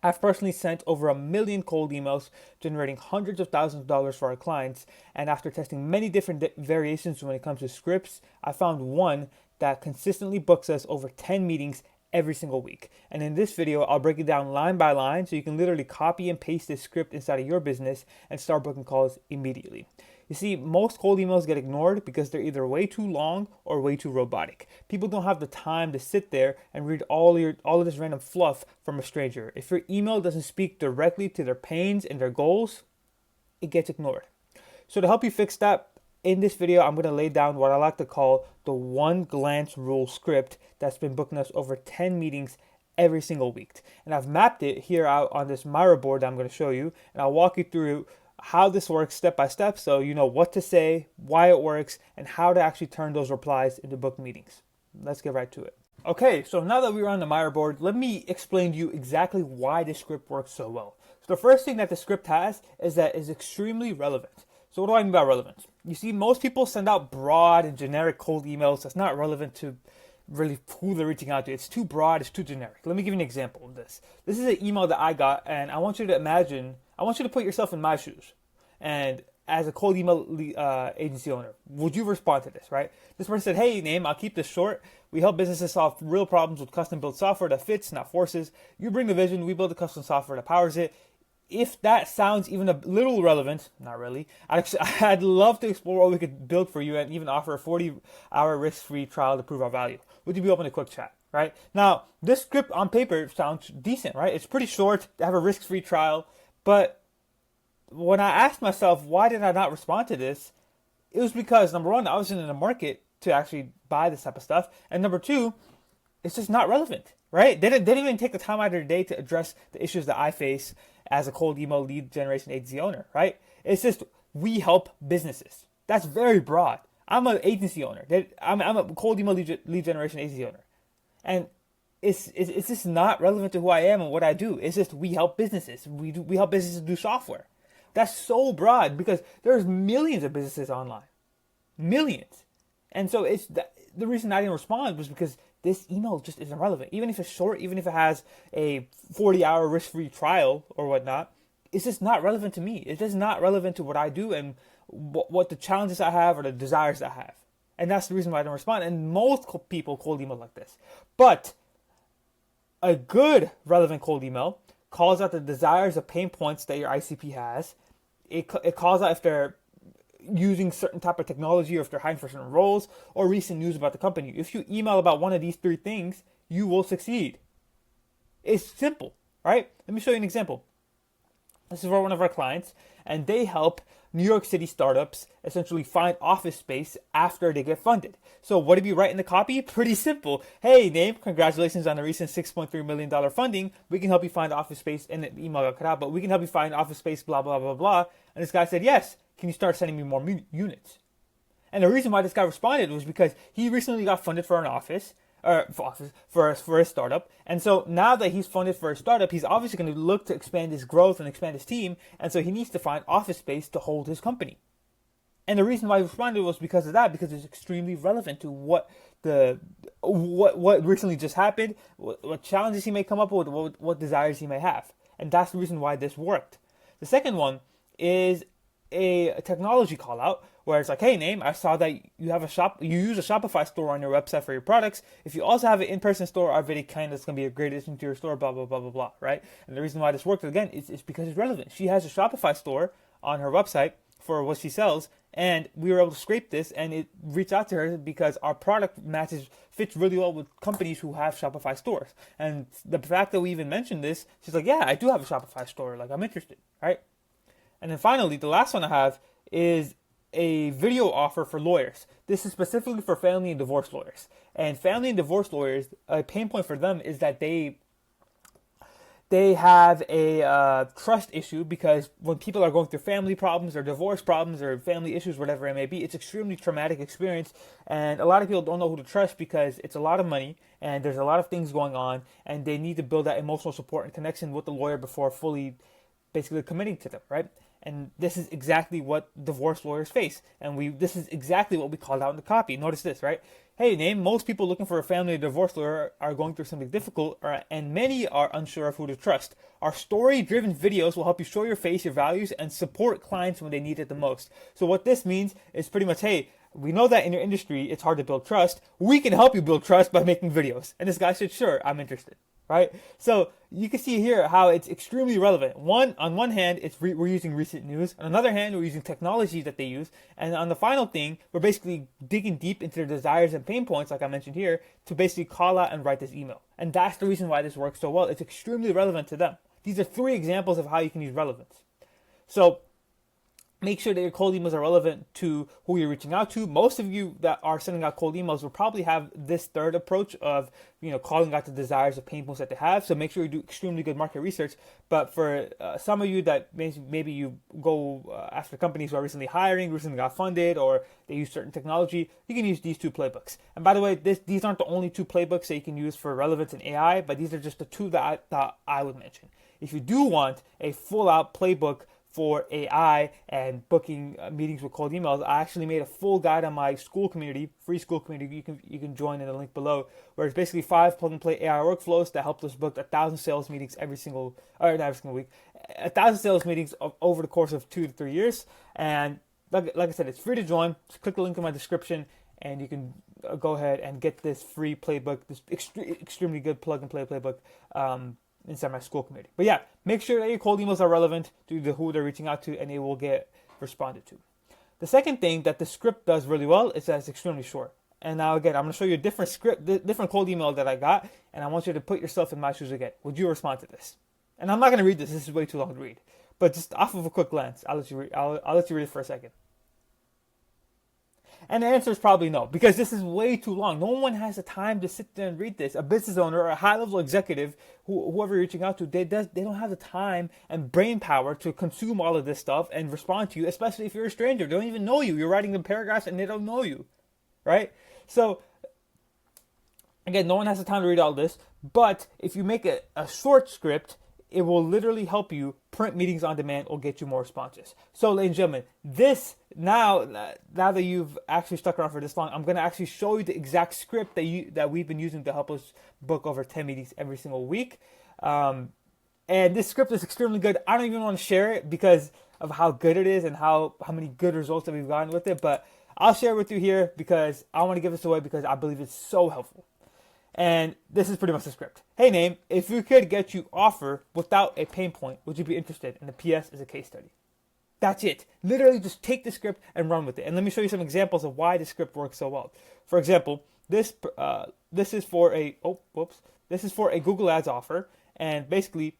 I've personally sent over 1 million cold emails, generating hundreds of thousands of dollars for our clients. And after testing many different variations when it comes to scripts, I found one that consistently books us over 10 meetings every single week. And in this video, I'll break it down line by line so you can literally copy and paste this script inside of your business and start booking calls immediately. You see, most cold emails get ignored because they're either way too long or way too robotic. People don't have the time to sit there and read all of this random fluff from a stranger. If your email doesn't speak directly to their pains and their goals, it gets ignored. So to help you fix that, in this video, I'm going to lay down what I like to call the one glance rule script that's been booking us over 10 meetings every single week. And I've mapped it here out on this Miro board that I'm going to show you, and I'll walk you through how this works step by step so you know what to say, why it works, and how to actually turn those replies into booked meetings. Let's get right to it. Okay, so now that we're on the Miro board, let me explain to you exactly why this script works so well. So the first thing that the script has is that it's extremely relevant. So what do I mean by relevant? You see, most people send out broad and generic cold emails that's not relevant to really who they're reaching out to. It's too broad, it's too generic. Let me give you an example of this. This is an email that I got, and I want you to put yourself in my shoes. And as a cold email agency owner, would you respond to this, right? This person said, hey, name, I'll keep this short. We help businesses solve real problems with custom-built software that fits, not forces. You bring the vision, we build the custom software that powers it. If that sounds even a little relevant, not really, I'd love to explore what we could build for you and even offer a 40-hour risk-free trial to prove our value. Would you be open to a quick chat, right? Now, this script on paper sounds decent, right? It's pretty short to have a risk-free trial, but when I asked myself, why did I not respond to this? It was because, number one, I wasn't in the market to actually buy this type of stuff. And number two, it's just not relevant, right? They didn't even take the time out of their day to address the issues that I face as a cold email lead generation agency owner, right? It's just, we help businesses. That's very broad. I'm an agency owner. I'm a cold email lead generation agency owner. And it's just not relevant to who I am and what I do. It's just, we help businesses. We help businesses do software. That's so broad because there's millions of businesses online. Millions. And so the reason I didn't respond was because this email just isn't relevant. Even if it's short, even if it has a 40-hour risk-free trial or whatnot, it's just not relevant to me. It's just not relevant to what I do and what the challenges I have or the desires I have. And that's the reason why I don't respond. And most people cold email like this. But a good relevant cold email calls out the desires or pain points that your ICP has. It calls out if they're using certain type of technology or if they're hiring for certain roles or recent news about the company. If you email about one of these three things, you will succeed. It's simple, right? Let me show you an example. This is for one of our clients, and they help New York City startups essentially find office space after they get funded. So what did we write in the copy? Pretty simple. Hey, name, congratulations on the recent $6.3 million funding. We can help you find office space, and the email got cut out, but we can help you find office space, blah, blah, blah, blah. And this guy said, yes, can you start sending me more units? And the reason why this guy responded was because he recently got funded for an office, for a startup. And so now that he's funded for a startup, he's obviously going to look to expand his growth and expand his team. And so he needs to find office space to hold his company. And the reason why he responded was because of that, because it's extremely relevant to what recently just happened, what challenges he may come up with, what desires he may have. And that's the reason why this worked. The second one is a technology call out where it's like, hey, name, I saw that you use a Shopify store on your website for your products. If you also have an in-person store, our video kind that's going to be a great addition to your store, blah, blah, blah, blah, blah, right? And the reason why this worked, again, is because it's relevant. She has a Shopify store on her website for what she sells, and we were able to scrape this, and it reached out to her because our product fits really well with companies who have Shopify stores. And the fact that we even mentioned this, she's like, yeah, I do have a Shopify store. Like, I'm interested, right? And then finally, the last one I have is a video offer for lawyers. This is specifically for family and divorce lawyers. And family and divorce lawyers, a pain point for them is that they have a trust issue because when people are going through family problems or divorce problems or family issues, whatever it may be, it's extremely traumatic experience. And a lot of people don't know who to trust because it's a lot of money and there's a lot of things going on and they need to build that emotional support and connection with the lawyer before fully basically committing to them, right? And this is exactly what divorce lawyers face. And this is exactly what we called out in the copy. Notice this, right? Hey, name, most people looking for a family divorce lawyer are going through something difficult, and many are unsure of who to trust. Our story driven videos will help you show your face, your values, and support clients when they need it the most. So, what this means is pretty much, hey, we know that in your industry it's hard to build trust. We can help you build trust by making videos. And this guy said, sure, I'm interested. Right? So you can see here how it's extremely relevant. On one hand, we're using recent news. On another hand, we're using technology that they use. And on the final thing, we're basically digging deep into their desires and pain points, like I mentioned here, to basically call out and write this email. And that's the reason why this works so well. It's extremely relevant to them. These are 3 examples of how you can use relevance. So make sure that your cold emails are relevant to who you're reaching out to. Most of you that are sending out cold emails will probably have this third approach of, calling out the desires or pain points that they have. So make sure you do extremely good market research. But for some of you that maybe you go after companies who are recently hiring, recently got funded, or they use certain technology, you can use these 2 playbooks. And by the way, these aren't the only 2 playbooks that you can use for relevance and AI, but these are just the 2 that I thought I would mention. If you do want a full-out playbook for AI and booking meetings with cold emails, I actually made a full guide on my school community, free school community. You can join in the link below, where it's basically 5 plug and play AI workflows that helped us book 1,000 sales meetings not every single week, 1,000 sales meetings over the course of 2 to 3 years. And like I said, it's free to join. Just click the link in my description, and you can go ahead and get this free playbook, this extremely good plug and play playbook. Inside my school community. But yeah, make sure that your cold emails are relevant to who they're reaching out to, and they will get responded to. The second thing that the script does really well is that it's extremely short. And now again, I'm going to show you a different script, different cold email that I got, and I want you to put yourself in my shoes again. Would you respond to this? And I'm not going to read this. This is way too long to read. But just off of a quick glance, I'll let you read it for a second. And the answer is probably no, because this is way too long. No one has the time to sit there and read this. A business owner or a high-level executive, whoever you're reaching out to, they don't have the time and brain power to consume all of this stuff and respond to you, especially if you're a stranger. They don't even know you. You're writing them paragraphs and they don't know you, right? So, again, no one has the time to read all this, but if you make a short script, it will literally help you print meetings on demand or get you more responses. So, ladies and gentlemen, this now that you've actually stuck around for this long, I'm going to actually show you the exact script that we've been using to help us book over 10 meetings every single week. And this script is extremely good. I don't even want to share it because of how good it is and how many good results that we've gotten with it. But I'll share it with you here because I want to give this away because I believe it's so helpful. And this is pretty much the script. Hey, name, if we could get you offer without a pain point, would you be interested? And the PS is a case study. That's it. Literally just take the script and run with it. And let me show you some examples of why the script works so well. For example, this is for a Google Ads offer. And basically,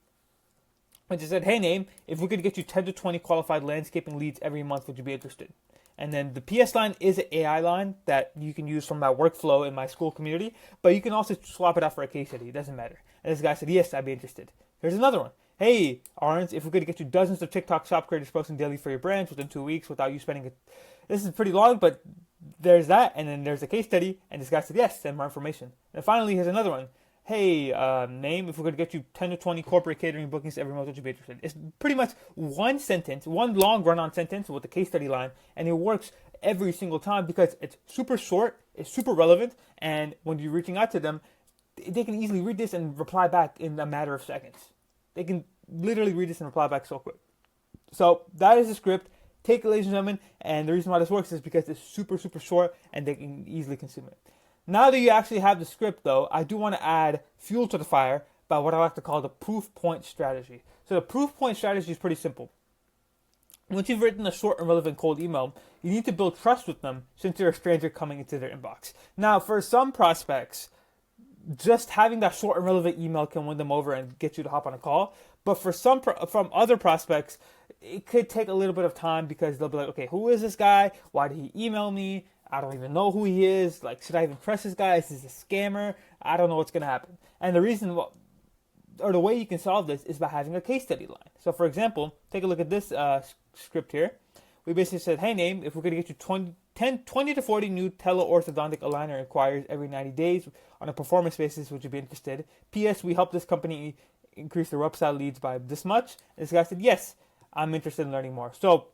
I just said, hey, name, if we could get you 10 to 20 qualified landscaping leads every month, would you be interested? And then the PS line is an AI line that you can use from my workflow in my school community, but you can also swap it out for a case study. It doesn't matter. And this guy said, yes, I'd be interested. Here's another one. Hey, Arns, if we could get you dozens of TikTok shop creators posting daily for your brands within 2 weeks without you spending it. This is pretty long, but there's that. And then there's a case study. And this guy said, yes, send more information. And finally, here's another one. Hey, name, if we could get you 10 to 20 corporate catering bookings every month, would you be interested? It's pretty much one sentence, one long run-on sentence with the case study line, and it works every single time because it's super short, it's super relevant, and when you're reaching out to them, they can easily read this and reply back in a matter of seconds. They can literally read this and reply back so quick. So that is the script. Take it, ladies and gentlemen, and the reason why this works is because it's super, super short, and they can easily consume it. Now that you actually have the script, though, I do want to add fuel to the fire by what I like to call the proof point strategy. So the proof point strategy is pretty simple. Once you've written a short and relevant cold email, you need to build trust with them since you're a stranger coming into their inbox. Now, for some prospects, just having that short and relevant email can win them over and get you to hop on a call. But for from other prospects, it could take a little bit of time because they'll be like, okay, who is this guy? Why did he email me? I don't even know who he is. Like, should I even trust this guy? Is this a scammer? I don't know what's going to happen. And the reason, or the way you can solve this is by having a case study line. So, for example, take a look at this script here. We basically said, hey, name, if we're going to get you 20 to 40 new teleorthodontic aligner inquiries every 90 days on a performance basis, would you be interested? P.S. We help this company increase their website leads by this much. And this guy said, yes, I'm interested in learning more. So,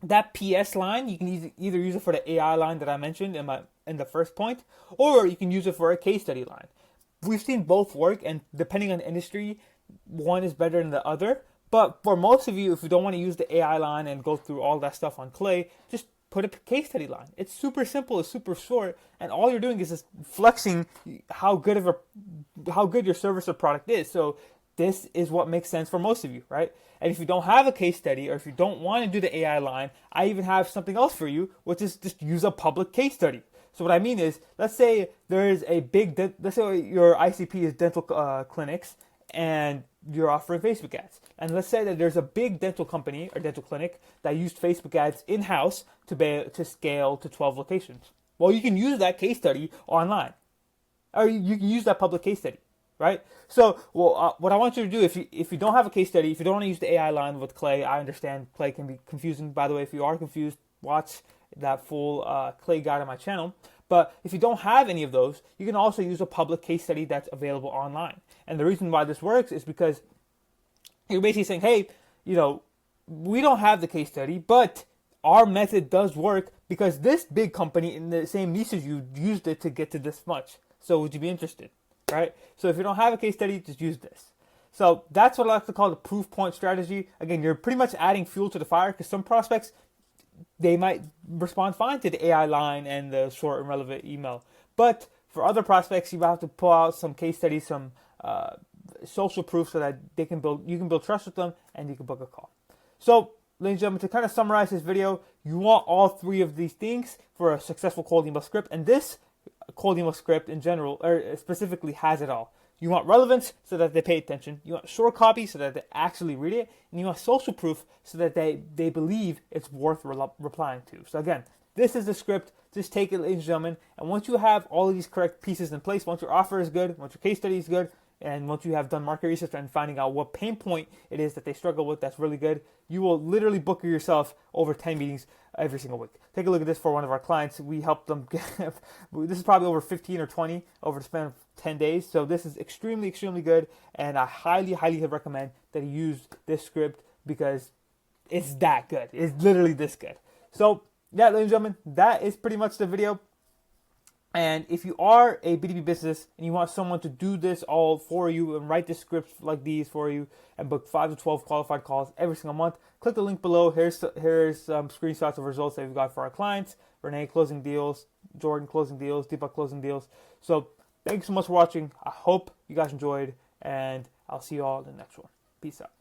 that PS line, you can either use it for the AI line that I mentioned in in the first point, or you can use it for a case study line. We've seen both work, and depending on the industry, one is better than the other. But for most of you, if you don't want to use the AI line and go through all that stuff on Clay, just put a case study line. It's super simple, it's super short, and all you're doing is just flexing how good your service or product is. So this is what makes sense for most of you, right? And if you don't have a case study, or if you don't want to do the AI line, I even have something else for you, which is just use a public case study. So what I mean is, let's say there is a let's say your ICP is dental clinics, and you're offering Facebook ads. And let's say that there's a big dental company or dental clinic that used Facebook ads in-house to scale to 12 locations. Well, you can use that case study online, or you can use that public case study, right? So, what I want you to do, if you don't have a case study, if you don't want to use the AI line with Clay, I understand Clay can be confusing. By the way, if you are confused, watch that full Clay guide on my channel. But if you don't have any of those, you can also use a public case study that's available online. And the reason why this works is because you're basically saying, hey, we don't have the case study, but our method does work because this big company in the same niche as you used it to get to this much. So would you be interested, right? So if you don't have a case study, just use this. So that's what I like to call the proof point strategy. Again, you're pretty much adding fuel to the fire, because some prospects, they might respond fine to the AI line and the short and relevant email. But for other prospects, you have to pull out some case studies, some social proof, so that you can build trust with them, and you can book a call. So, ladies and gentlemen, to kind of summarize this video, you want all three of these things for a successful cold email script, and this cold email script in general, or specifically, has it all. You want relevance so that they pay attention. You want short copy so that they actually read it. And you want social proof so that they believe it's worth replying to. So again, this is the script. Just take it, ladies and gentlemen. And once you have all of these correct pieces in place, once your offer is good, once your case study is good, and once you have done market research and finding out what pain point it is that they struggle with that's really good, you will literally book yourself over 10 meetings every single week. Take a look at this for one of our clients. We helped them this is probably over 15 or 20 over the span of 10 days. So this is extremely, extremely good. And I highly, highly recommend that you use this script, because it's that good. It's literally this good. So yeah, ladies and gentlemen, that is pretty much the video. And if you are a B2B business and you want someone to do this all for you and write the scripts like these for you and book 5 to 12 qualified calls every single month, click the link below. Here's some screenshots of results that we've got for our clients. Renee closing deals, Jordan closing deals, Deepak closing deals. So thanks so much for watching. I hope you guys enjoyed, and I'll see you all in the next one. Peace out.